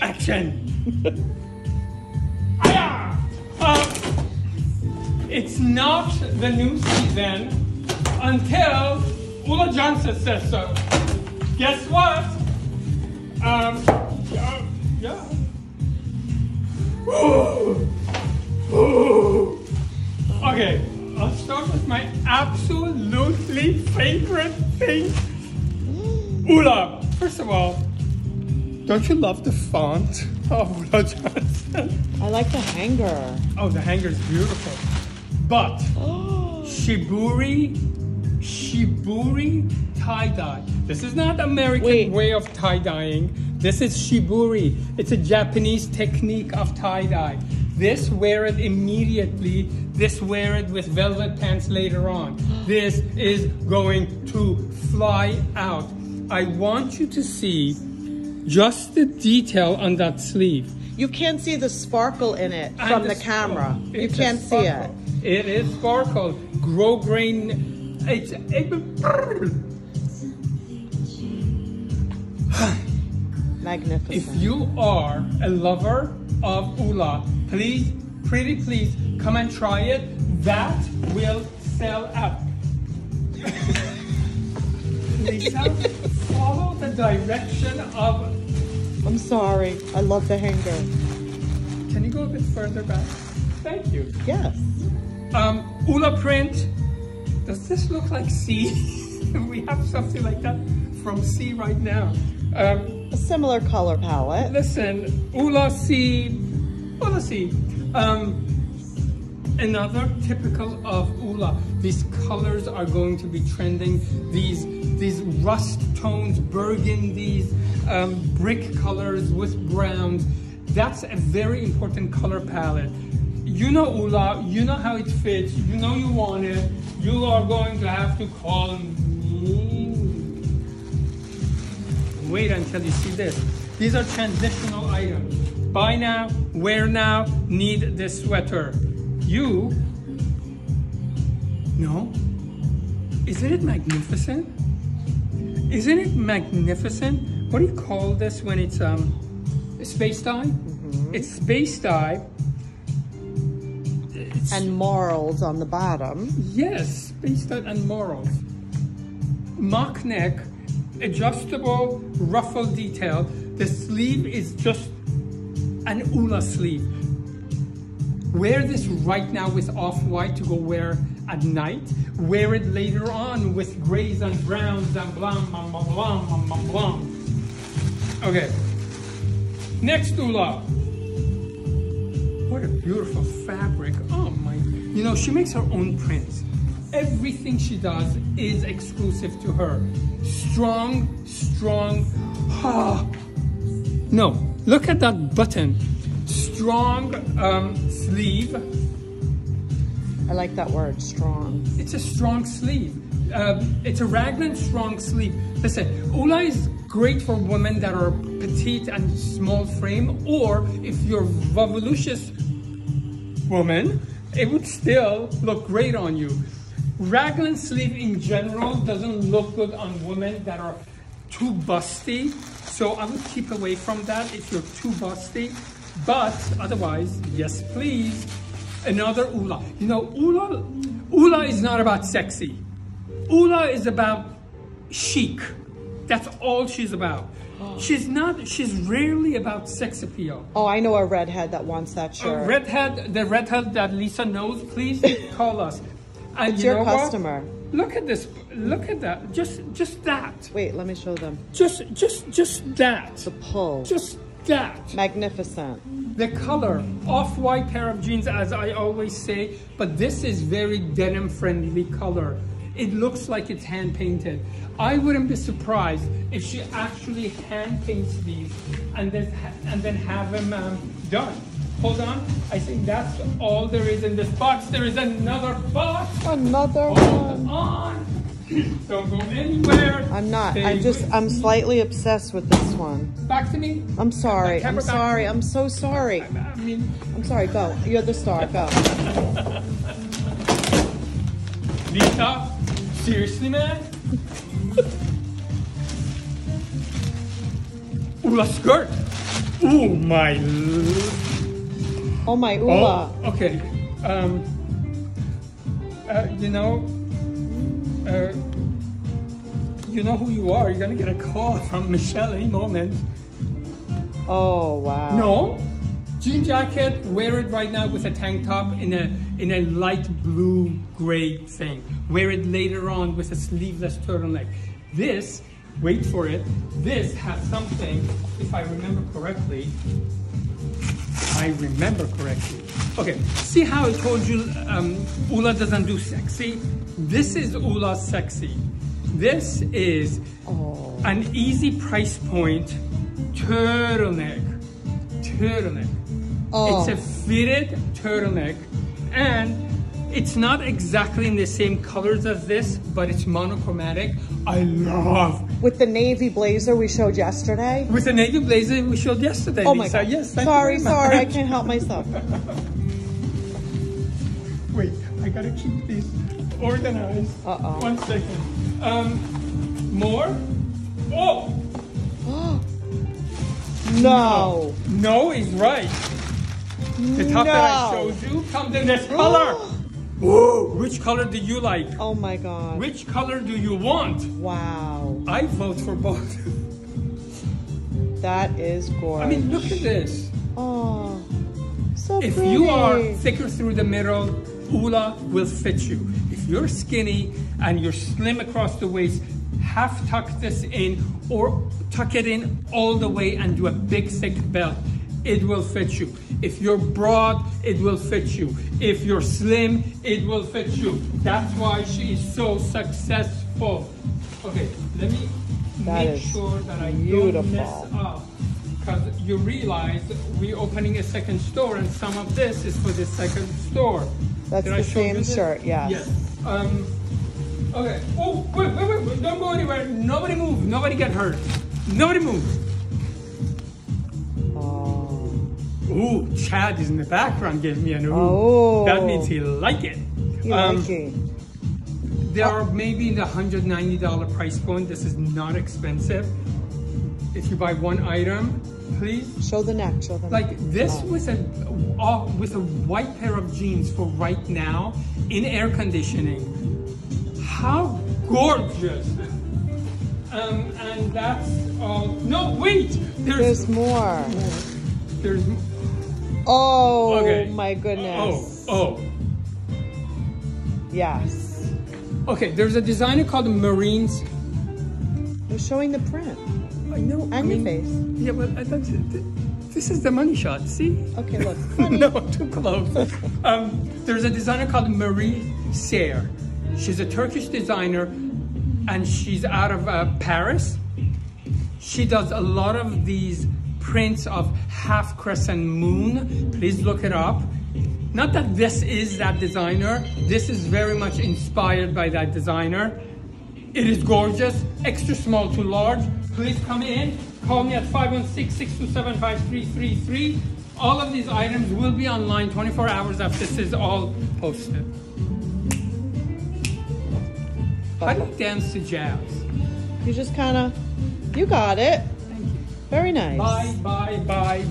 Action. It's not the new season until Ulla Johnson says so. Guess what? Yeah. Okay, I'll start with my absolutely favorite thing. Ulla, first of all, don't you love the font of Ulla Johnson? I like the hanger. Oh, the hanger's beautiful. But Shiburi tie-dye. This is not American way of tie-dyeing. This is Shiburi. It's a Japanese technique of tie-dye. This, wear it immediately. This, wear it with velvet pants later on. This is going to fly out. I want you to see just the detail on that sleeve. You can't see the sparkle in it from the camera. You can't see it. It is sparkle. Grow grain. Magnificent. If you are a lover of Ulla, please, pretty please, come and try it. That will sell out. Lisa, follow the direction of... I'm sorry. I love the hanger. Can you go a bit further back? Thank you. Yes. Ulla print. Does this look like C? We have something like that from C right now. A similar color palette. Listen, Ulla C. Another typical of Ulla. These colors are going to be trending. These rust tones, burgundies, brick colors with browns. That's a very important color palette. You know Ulla, you know how it fits, you know you want it. You are going to have to call me. Wait until you see this. These are transitional items. Buy now, wear now, need this sweater. You, no? Isn't it magnificent? Isn't it magnificent? What do you call this when it's space dye? Mm-hmm. It's space dye. And morals on the bottom. Yes, space dye and morals. Mock neck, adjustable ruffle detail. The sleeve is just an Ulla sleeve. Wear this right now with off-white to go wear at night. Wear it later on with grays and browns and blah, blah, blah, blah, blah, blah. Okay. Next Ulla. What a beautiful fabric. Oh my. You know, she makes her own prints. Everything she does is exclusive to her. Strong. No, look at that button. Strong sleeve. I like that word, strong. It's a strong sleeve. It's a raglan strong sleeve. Listen, Ulla is great for women that are petite and small frame, or if you're voluptuous woman, it would still look great on you. Raglan sleeve in general doesn't look good on women that are too busty, so I would keep away from that if you're too busty. But otherwise, yes please. Another Ulla. You know, Ulla is not about sexy. Ulla is about chic. That's all she's about. She's rarely about sex appeal. Oh, I know a redhead that wants that shirt. The redhead that Lisa knows, please call us. And it's your customer. What? Look at this. Look at that. Just that. Wait, let me show them. Just that. The pull. Just that. Magnificent. The color, off-white pair of jeans, as I always say, but this is very denim-friendly color. It looks like it's hand-painted. I wouldn't be surprised if she actually hand-paints these and then have them done. Hold on, I think that's all there is in this box. There is another box. Another Hold one. on. Don't go anywhere. I'm not. I'm slightly obsessed with this one. Back to me. I'm sorry. I'm sorry. I'm so sorry. I'm sorry. Go. You're the star. Go. Lisa, seriously, man? Ulla skirt. Oh my. Oh my Ulla. Oh, okay. You know, you know who you are. You're gonna get a call from Michelle any moment. Oh wow. No, jean jacket. Wear it right now with a tank top in a light blue gray thing. Wear it later on with a sleeveless turtleneck. This, wait for it. This has something. If I remember correctly. Okay, see how I told you Ulla doesn't do sexy? This is Ulla sexy. This is an easy price point turtleneck. Oh. It's a fitted turtleneck, and it's not exactly in the same colors as this, but it's monochromatic. I love. With the navy blazer we showed yesterday. With the navy blazer we showed yesterday. Oh my God. Yes, sorry, I can't help myself. Wait, I gotta keep these organized. Uh-oh. 1 second. More? Oh! No. No is right. The top that I showed you comes in this color. Whoa! Which color do you like? Oh my God. Which color do you want? Wow. I vote for both. That is gorgeous. I mean, look at this. Oh, so If pretty. you are thicker through the middle, Ulla will fit you. If you're skinny and you're slim across the waist, half tuck this in or tuck it in all the way and do a big thick belt. It will fit you. If you're broad, it will fit you. If you're slim, it will fit you. That's why she is so successful. Okay, let me make sure that I don't mess up. Because you realize we're opening a second store and some of this is for the second store. That's the same shirt, yes. Yes. Okay. Oh, wait. Don't go anywhere. Nobody move. Nobody get hurt. Nobody move. Ooh, Chad is in the background giving me an ooh. Oh. That means he like it. He like it. They are maybe in the $190 price point. This is not expensive. If you buy one item, please. Show the neck. Like this with a white pair of jeans for right now in air conditioning. How gorgeous. And that's all. No, wait. There's more. There's. Oh, okay. My goodness. Oh. Yes. Okay, there's a designer called Marines. You're showing the print. I know. And your face. Yeah, but this is the money shot, see? Okay, look. Funny. No, too close. There's a designer called Marie Serre. She's a Turkish designer, and she's out of Paris. She does a lot of these prints of half crescent moon. Please look it up. Not that this is that designer. This is very much inspired by that designer. It is gorgeous, extra small to large. Please come in. Call me at 516-627-5333. All of these items will be online 24 hours after this is all posted. How do you dance to jazz? You just kind of, you got it. Thank you. Very nice. Bye.